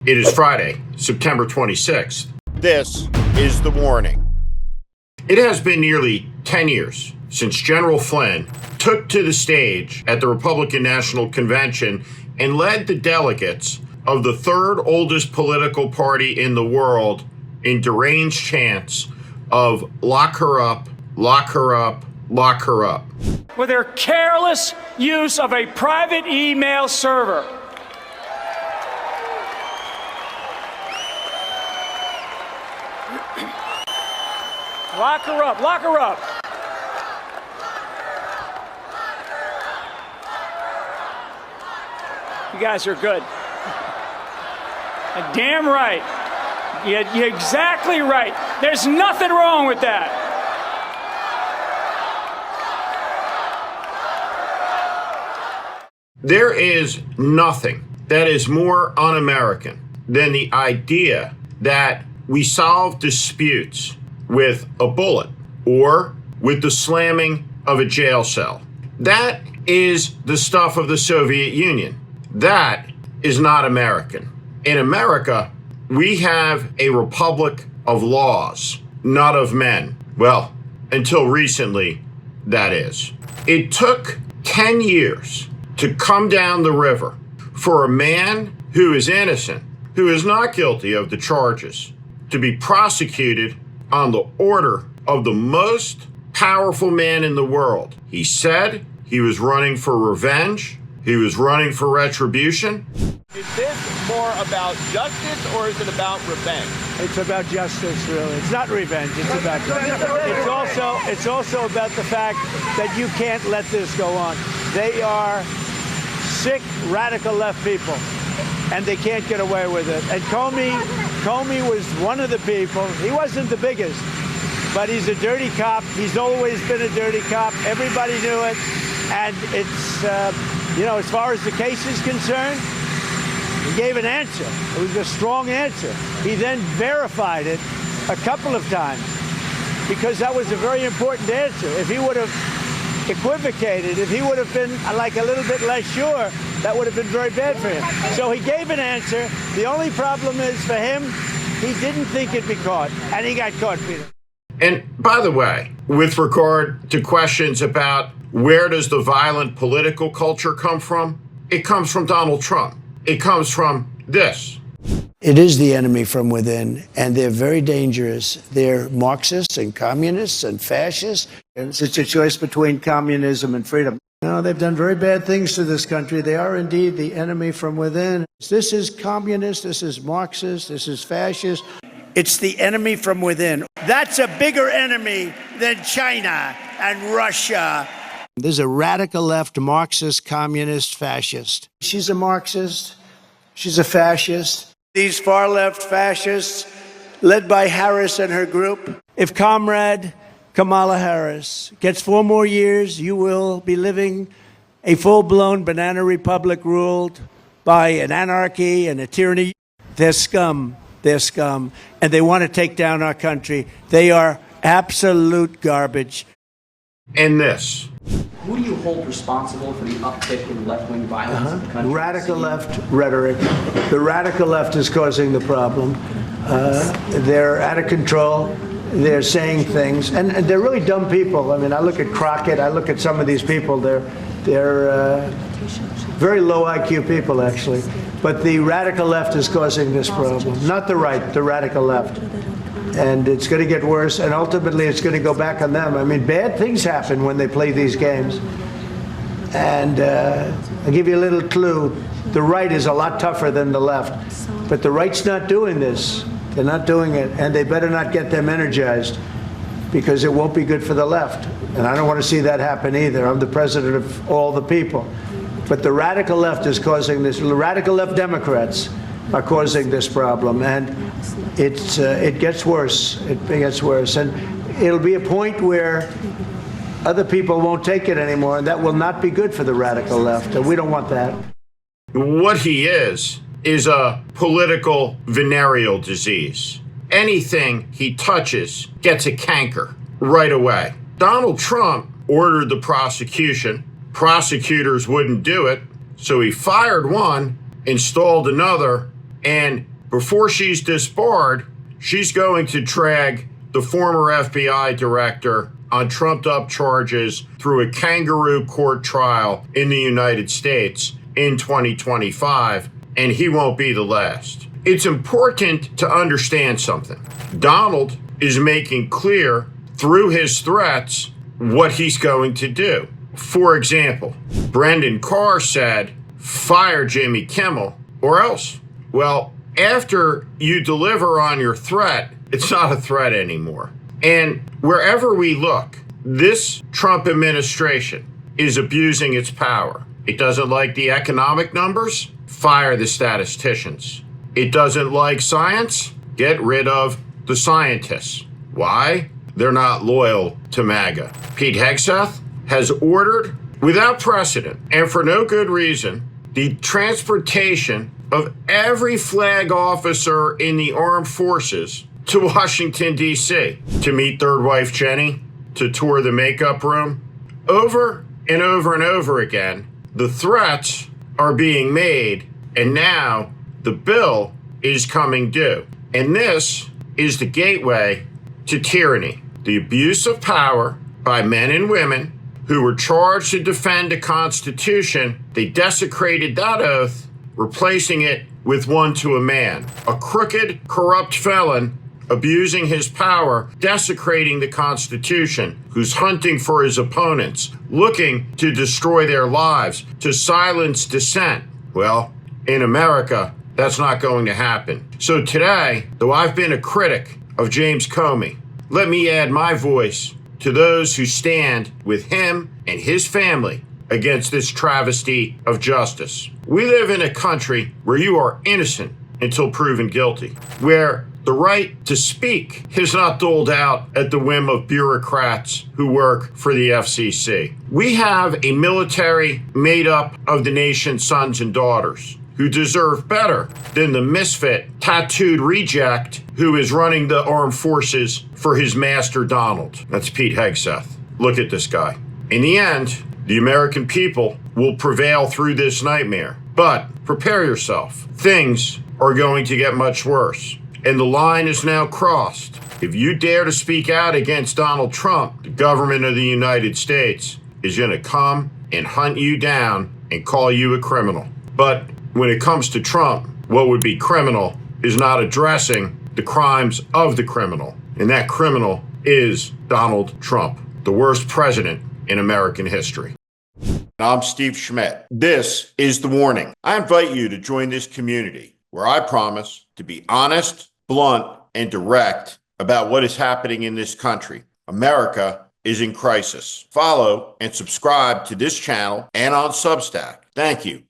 It is Friday, September 26th. This is The Warning. It has been nearly 10 years since General Flynn took to the stage at the Republican National Convention and led the delegates of the third oldest political party in the world in deranged chants of lock her up, lock her up, lock her up. With their careless use of a private email server. Lock her up, lock her up. You guys are good. Damn right. You're exactly right. There's nothing wrong with that. There is nothing that is more un-American than the idea that we solve disputes with a bullet or with the slamming of a jail cell. That is the stuff of the Soviet Union. That is not American. In America, we have a republic of laws, not of men. Well, until recently, that is. It took 10 years to come down the river for a man who is innocent, who is not guilty of the charges, to be prosecuted on the order of the most powerful man in the world. He said he was running for revenge. He was running for retribution. Is this more about justice or is it about revenge? It's about justice, really. It's not revenge. It's about justice. It's also about the fact that you can't let this go on. They are sick, radical left people, and they can't get away with it. And Comey was one of the people. He wasn't the biggest, but he's a dirty cop. He's always been a dirty cop. Everybody knew it. And it's, as far as the case is concerned, he gave an answer. It was a strong answer. He then verified it a couple of times because that was a very important answer. If he would have equivocated, if he would have been like a little bit less sure, that would have been very bad for him. So he gave an answer. The only problem is for him, he didn't think it'd be caught, and he got caught, Peter. And by the way, with regard to questions about where does the violent political culture come from, it comes from Donald Trump. It comes from this. It is the enemy from within, and they're very dangerous. They're Marxists and communists and fascists. And it's a choice between communism and freedom. No, they've done very bad things to this country. They are indeed the enemy from within. This is communist, this is Marxist, this is fascist. It's the enemy from within. That's a bigger enemy than China and Russia. There's a radical left Marxist, communist, fascist. She's a Marxist. She's a fascist. These far left fascists, led by Harris and her group. If Comrade Kamala Harris gets 4 more years, you will be living a full-blown banana republic ruled by an anarchy and a tyranny. They're scum. They're scum. And they want to take down our country. They are absolute garbage. And this. Who do you hold responsible for the uptick in left-wing violence in the country? Radical left rhetoric. The radical left is causing the problem. They're out of control. They're saying things, and they're really dumb people. I mean, I look at Crockett. I look at some of these people. They're very low IQ people, actually. But the radical left is causing this problem, not the right, the radical left. And it's going to get worse, and ultimately it's going to go back on them. I mean, bad things happen when they play these games. And I'll give you a little clue. The right is a lot tougher than the left. But the right's not doing this. They're not doing it, and they better not get them energized because it won't be good for the left. And I don't want to see that happen either. I'm the president of all the people. But the radical left is causing this. The radical left Democrats are causing this problem, and it gets worse. It gets worse, and it'll be a point where other people won't take it anymore, and that will not be good for the radical left, and we don't want that. What he is a political venereal disease. Anything he touches gets a canker right away. Donald Trump ordered the prosecution. Prosecutors wouldn't do it, so he fired one, installed another, and before she's disbarred, she's going to drag the former FBI director on trumped-up charges through a kangaroo court trial in the United States in 2025, and he won't be the last. It's important to understand something. Donald is making clear through his threats what he's going to do. For example, Brendan Carr said, fire Jimmy Kimmel or else. Well, after you deliver on your threat, it's not a threat anymore. And wherever we look, this Trump administration is abusing its power. It doesn't like the economic numbers? Fire the statisticians. It doesn't like science? Get rid of the scientists. Why? They're not loyal to MAGA. Pete Hegseth has ordered, without precedent and for no good reason, the transportation of every flag officer in the armed forces to Washington, D.C. to meet third wife Jenny, to tour the makeup room. Over and over and over again, the threats are being made, and now the bill is coming due. And this is the gateway to tyranny, the abuse of power by men and women who were charged to defend the Constitution. They desecrated that oath, replacing it with one to a man, a crooked, corrupt felon abusing his power, desecrating the Constitution, who's hunting for his opponents, looking to destroy their lives, to silence dissent. Well, in America, that's not going to happen. So today, though I've been a critic of James Comey, let me add my voice to those who stand with him and his family against this travesty of justice. We live in a country where you are innocent until proven guilty, where the right to speak is not doled out at the whim of bureaucrats who work for the FCC. We have a military made up of the nation's sons and daughters who deserve better than the misfit, tattooed reject who is running the armed forces for his master Donald. That's Pete Hegseth. Look at this guy. In the end, the American people will prevail through this nightmare. But prepare yourself. Things are going to get much worse. And the line is now crossed. If you dare to speak out against Donald Trump, the government of the United States is going to come and hunt you down and call you a criminal. But when it comes to Trump, what would be criminal is not addressing the crimes of the criminal. And that criminal is Donald Trump, the worst president in American history. I'm Steve Schmidt. This is The Warning. I invite you to join this community where I promise to be honest, blunt, and direct about what is happening in this country. America is in crisis. Follow and subscribe to this channel and on Substack. Thank you.